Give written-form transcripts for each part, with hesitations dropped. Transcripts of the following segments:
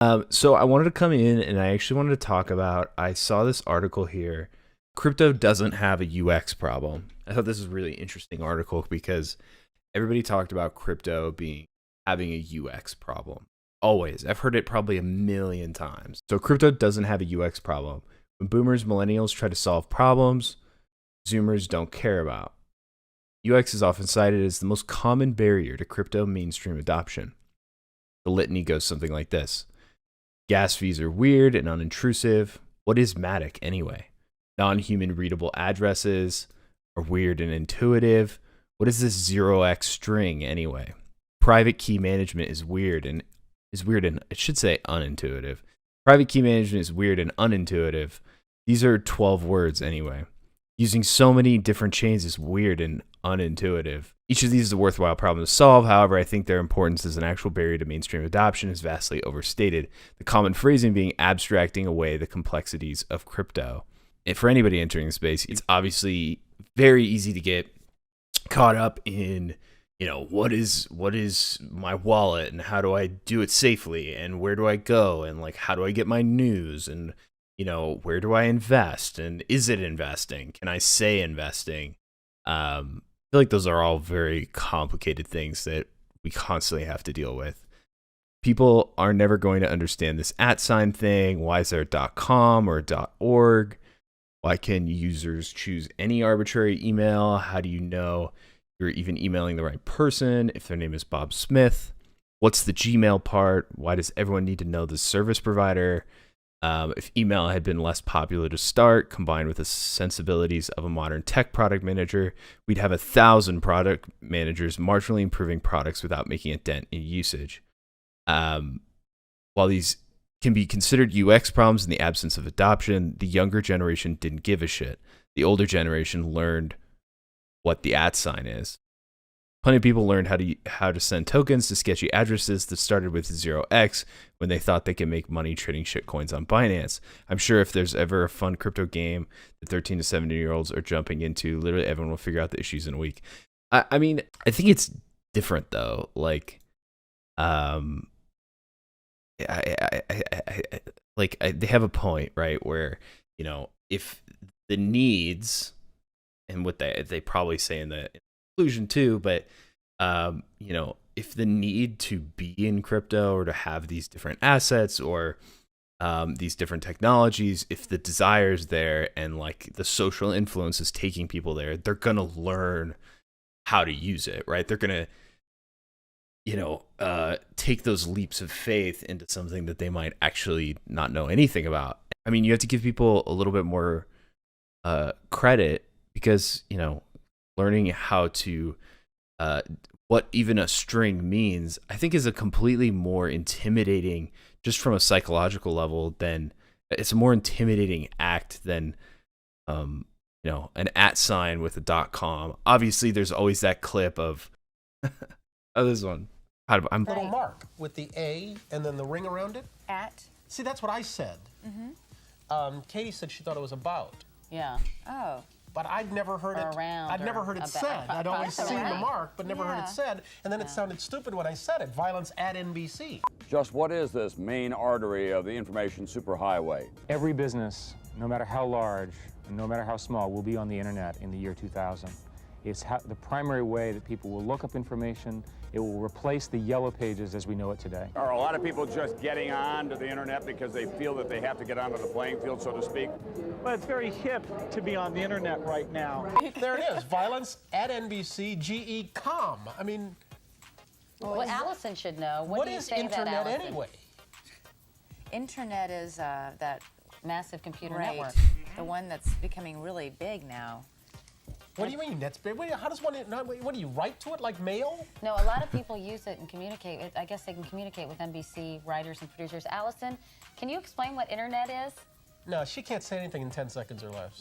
So I wanted to come in and I actually wanted to talk about, I saw this article here. Crypto doesn't have a UX problem. I thought this was a really interesting article because everybody talked about crypto having a UX problem. Always. I've heard it probably a million times. So crypto doesn't have a UX problem. When boomers, millennials try to solve problems, Zoomers don't care about. UX is often cited as the most common barrier to crypto mainstream adoption. The litany goes something like this. Gas fees are weird and unintrusive. What is Matic anyway? Non-human readable addresses are weird and intuitive. What is this 0x string anyway? Private key management is weird and it should say unintuitive. Private key management is weird and unintuitive. These are 12 words anyway. Using so many different chains is weird and unintuitive. Each of these is a worthwhile problem to solve. However, I think their importance as an actual barrier to mainstream adoption is vastly overstated. The common phrasing being abstracting away the complexities of crypto. And for anybody entering the space, it's obviously very easy to get caught up in, what is my wallet and how do I do it safely and where do I go and like how do I get my news and where do I invest and is it investing? Can I say investing? I feel like those are all very complicated things that we constantly have to deal with. People are never going to understand this @ thing. Why is there a .com or a .org? Why can users choose any arbitrary email? How do you know you're even emailing the right person if their name is Bob Smith? What's the Gmail part? Why does everyone need to know the service provider? If email had been less popular to start, combined with the sensibilities of a modern tech product manager, we'd have 1,000 product managers marginally improving products without making a dent in usage. While these can be considered UX problems in the absence of adoption, the younger generation didn't give a shit. The older generation learned what the @ is. Plenty of people learned how to send tokens to sketchy addresses that started with 0x when they thought they could make money trading shitcoins on Binance. I'm sure if there's ever a fun crypto game that 13 to 17-year-olds are jumping into, literally everyone will figure out the issues in a week. I mean, I think it's different though. Like, they have a point, right? Where, if the needs and what they probably say in the conclusion too, but if the need to be in crypto or to have these different assets or these different technologies, if the desire is there and like the social influence is taking people there, they're gonna learn how to use it, right? They're gonna take those leaps of faith into something that they might actually not know anything about. I mean, you have to give people a little bit more credit because learning how to what even a string means, I think, is a completely more intimidating, just from a psychological level, than it's a more intimidating act than an @ with a .com. Obviously, there's always that clip of oh, this one. I'm Little mark with the A and then the ring around it. At. See, that's what I said. Katie said she thought it was about. Yeah. Oh. But I'd never heard it. Around. I'd never heard it said. I'd always seen the mark, but never heard it said. And then it sounded stupid when I said it. Violence at NBC. Just what is this main artery of the information superhighway? Every business, no matter how large and no matter how small, will be on the internet in the year 2000. It's the primary way that people will look up information. It will replace the yellow pages as we know it today. Are a lot of people just getting on to the internet because they feel that they have to get onto the playing field, so to speak? Well, it's very hip to be on the internet right now. There it is. Violence at NBC, GE.com. I mean, Well, Allison should know. what do you is say to that, internet Allison? anyway? Internet is that Massive computer right, network. the one that's becoming really big now. What do you mean? That's big. Wait, how does one? What do you write to it like mail? No, a lot of people use it and communicate. I guess they can communicate with NBC writers and producers. Allison, can you explain what internet is? No, she can't say anything in 10 seconds or less.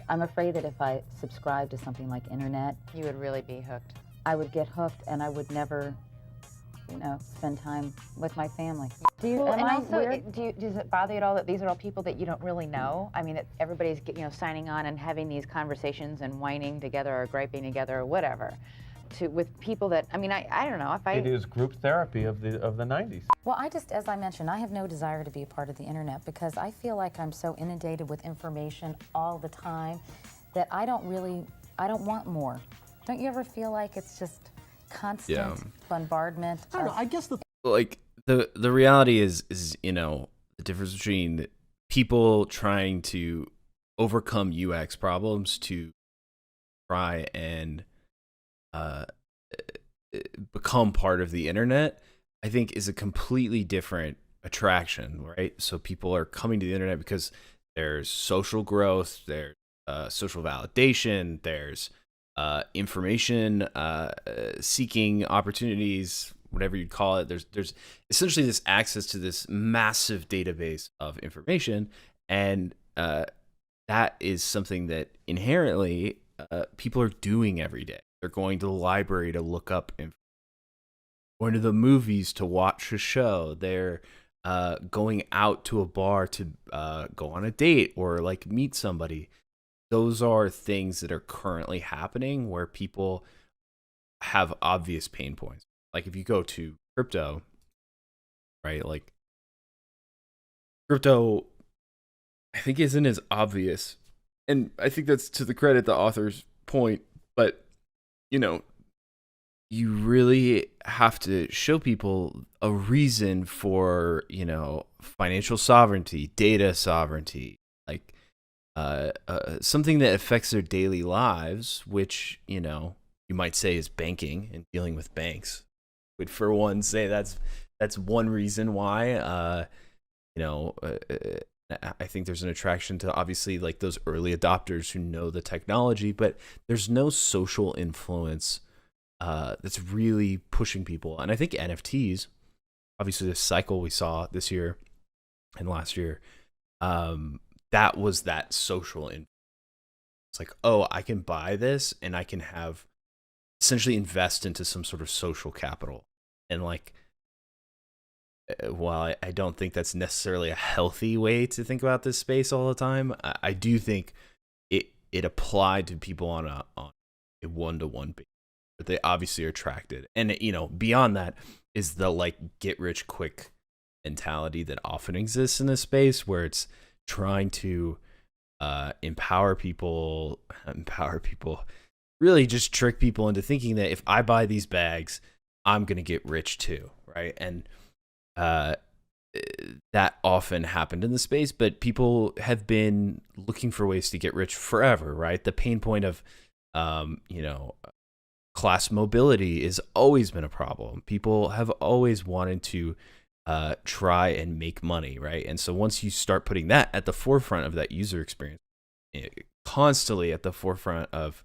I'm afraid that if I subscribed to something like internet, You would really be hooked. I would get hooked and I would never, spend time with my family. Do you, am and I also, weird? does it bother you at all that these are all people that you don't really know? I mean, that everybody's signing on and having these conversations and whining together or griping together or whatever. with people that, I mean, I don't know if I. It is group therapy of the 90s. Well, as I mentioned, I have no desire to be a part of the internet because I feel like I'm so inundated with information all the time that I don't want more. Don't you ever feel like it's just constant bombardment? I don't know. I guess like the reality is the difference between people trying to overcome UX problems to try and become part of the internet, I think is a completely different attraction, right? So people are coming to the internet because there's social growth, there's social validation, there's information seeking opportunities, whatever you'd call it. There's essentially this access to this massive database of information, and that is something that inherently people are doing every day. They're going to the library to look up information, going to the movies to watch a show. They're going out to a bar to go on a date or like meet somebody. Those are things that are currently happening where people have obvious pain points. Like if you go to crypto, right? Like crypto, I think isn't as obvious. And I think that's to the credit the author's point, but you really have to show people a reason for, financial sovereignty, data sovereignty, like something that affects their daily lives, which, you might say is banking and dealing with banks. Would for one say that's one reason why, I think there's an attraction to obviously like those early adopters who know the technology, but there's no social influence that's really pushing people. And I think NFTs, obviously the cycle we saw this year and last year, that was that social influence. It's like, oh, I can buy this and I can have essentially invest into some sort of social capital. And like, while I don't think that's necessarily a healthy way to think about this space all the time, I do think it applied to people on a one-to-one basis. But they obviously are attracted. And, beyond that is the like get rich quick mentality that often exists in this space where it's trying to empower people, really just trick people into thinking that if I buy these bags, I'm going to get rich too, right? And that often happened in the space, but people have been looking for ways to get rich forever, right? The pain point of, class mobility has always been a problem. People have always wanted to try and make money, right? And so once you start putting that at the forefront of that user experience, constantly at the forefront of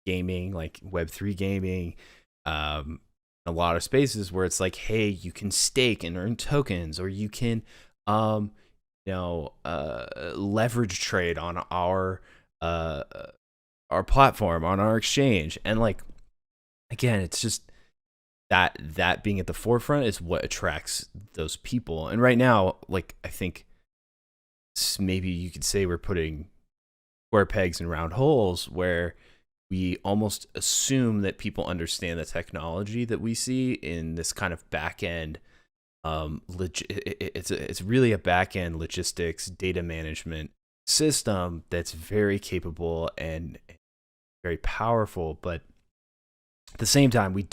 gaming, like Web3 gaming, a lot of spaces where it's like, hey, you can stake and earn tokens, or you can leverage trade on our platform, on our exchange. And like, again, it's just that being at the forefront is what attracts those people. And right now, like, I think maybe you could say we're putting square pegs in round holes, where we almost assume that people understand the technology that we see in this kind of back end. It's really a back end logistics data management system that's very capable and very powerful, but at the same time, it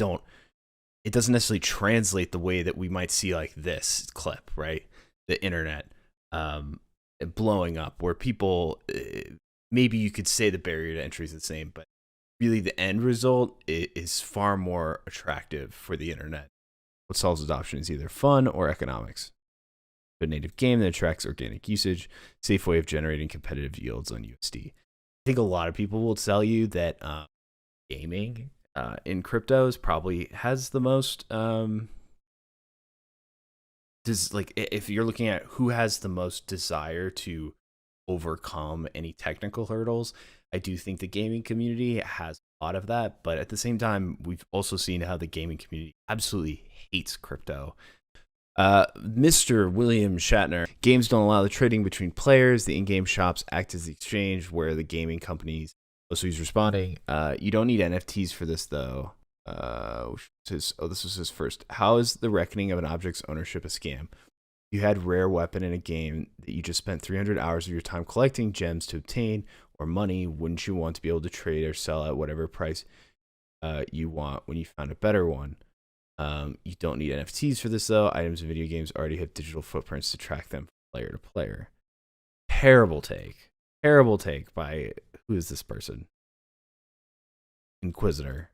doesn't necessarily translate the way that we might see like this clip, right? The internet blowing up, where people, maybe you could say the barrier to entry is the same, but really the end result is far more attractive for the internet. What solves adoption is either fun or economics. A native game that attracts organic usage, safe way of generating competitive yields on USD. I think a lot of people will tell you that gaming in cryptos probably has the most if you're looking at who has the most desire to overcome any technical hurdles, I do think the gaming community has a lot of that. But at the same time, we've also seen how the gaming community absolutely hates crypto. Mr. William Shatner, games don't allow the trading between players. The in-game shops act as the exchange where the gaming companies Oh, so he's responding. You don't need NFTs for this though. This was his first. How is the reckoning of an object's ownership a scam? You had rare weapon in a game that you just spent 300 hours of your time collecting gems to obtain, or money. Wouldn't you want to be able to trade or sell at whatever price you want when you found a better one? You don't need NFTs for this though. Items in video games already have digital footprints to track them from player to player. Terrible take. Terrible take by, who is this person? Inquisitor.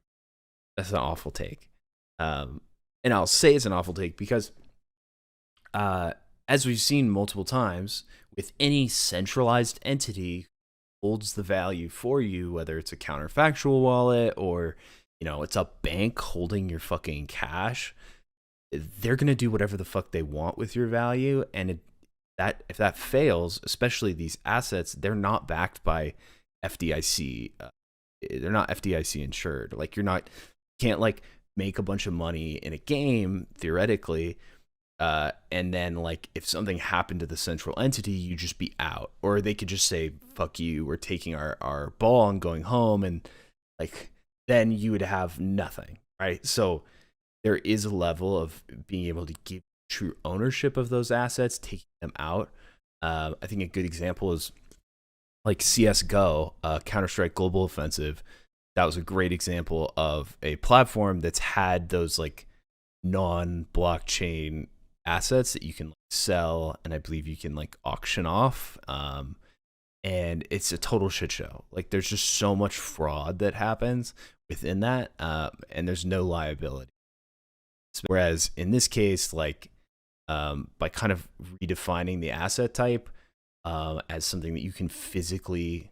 That's an awful take. And I'll say it's an awful take because as we've seen multiple times, with any centralized entity holds the value for you, whether it's a counterfactual wallet or, you know, it's a bank holding your fucking cash, they're going to do whatever the fuck they want with your value. And if that fails, especially these assets, they're not backed by FDIC. They're not FDIC insured. Like, can't like make a bunch of money in a game theoretically, and then like if something happened to the central entity, you just be out. Or they could just say, fuck you, we're taking our ball and going home, and like then you would have nothing, right? So there is a level of being able to give true ownership of those assets, taking them out. I think a good example is like CSGO, Counter-Strike Global Offensive. That was a great example of a platform that's had those like non-blockchain assets that you can like sell, and I believe you can like auction off. And it's a total shit show. Like, there's just so much fraud that happens within that, and there's no liability. Whereas in this case, like, by kind of redefining the asset type as something that you can physically,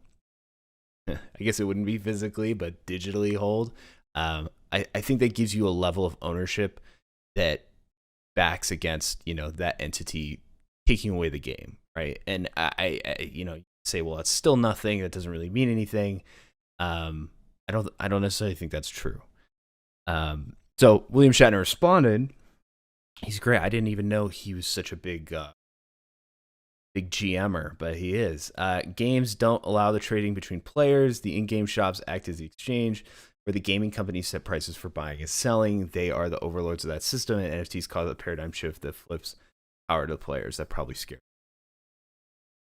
I guess it wouldn't be physically, but digitally hold, I think that gives you a level of ownership that backs against, you know, that entity taking away the game, right? And I you know, say, well, it's still nothing. That doesn't really mean anything. I don't necessarily think that's true. So William Shatner responded. He's great. I didn't even know he was such a big GMer, but he is. Games don't allow the trading between players. The in-game shops act as the exchange, where the gaming companies set prices for buying and selling. They are the overlords of that system, and NFTs cause a paradigm shift that flips power to the players. That probably scared.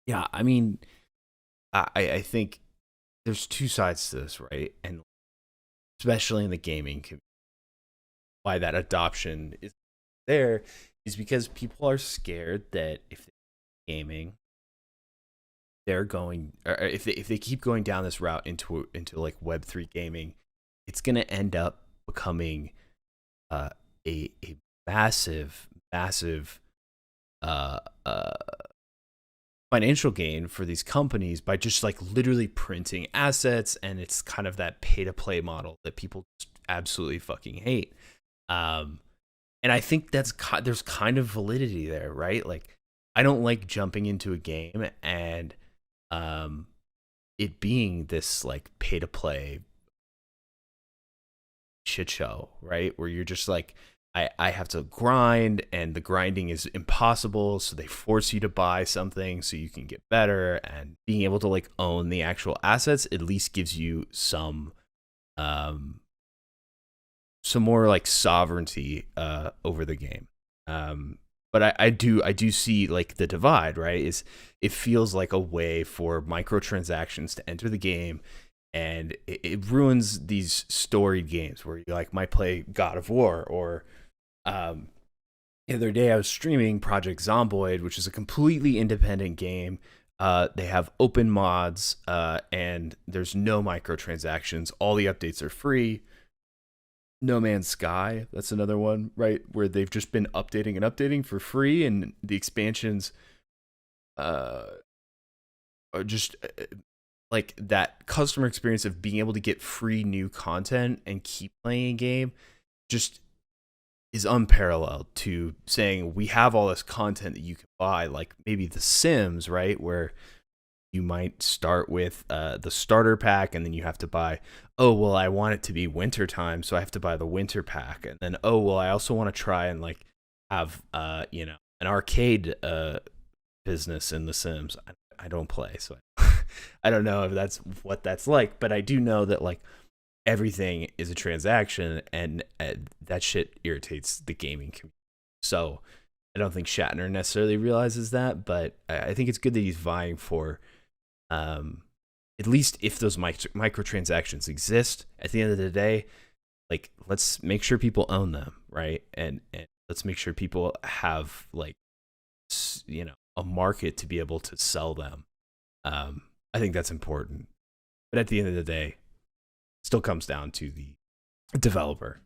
Yeah, I mean, I think there's two sides to this, right? And especially in the gaming community, why that adoption is there is because people are scared that if they're gaming, they're going, or if they keep going down this route into like Web3 gaming, it's going to end up becoming a massive financial gain for these companies by just like literally printing assets, and it's kind of that pay to play model that people just absolutely fucking hate. And I think there's kind of validity there, right? Like, I don't like jumping into a game and it being this like pay to play shit show, right? Where you're just like, I have to grind, and the grinding is impossible, so they force you to buy something so you can get better. And being able to like own the actual assets at least gives you some more like sovereignty over the game. But I do see like the divide, right? Is it feels like a way for microtransactions to enter the game, and it ruins these storied games where you like might play God of War, or the other day I was streaming Project Zomboid, which is a completely independent game. They have open mods, and there's no microtransactions. All the updates are free. No Man's Sky, that's another one, right? Where they've just been updating and updating for free, and the expansions are just like that customer experience of being able to get free new content and keep playing a game just is unparalleled to saying we have all this content that you can buy, like maybe The Sims, right? Where you might start with the starter pack, and then you have to buy, oh, well, I want it to be winter time, so I have to buy the winter pack. And then, oh, well, I also want to try and like have, you know, an arcade business in The Sims. I don't play, so I don't know if that's what that's like, but I do know that like everything is a transaction, and that shit irritates the gaming community. So I don't think Shatner necessarily realizes that, but I think it's good that he's vying for, at least if those microtransactions exist, at the end of the day, like let's make sure people own them, right? And let's make sure people have like, you know, a market to be able to sell them. I think that's important. But at the end of the day, it still comes down to the developer.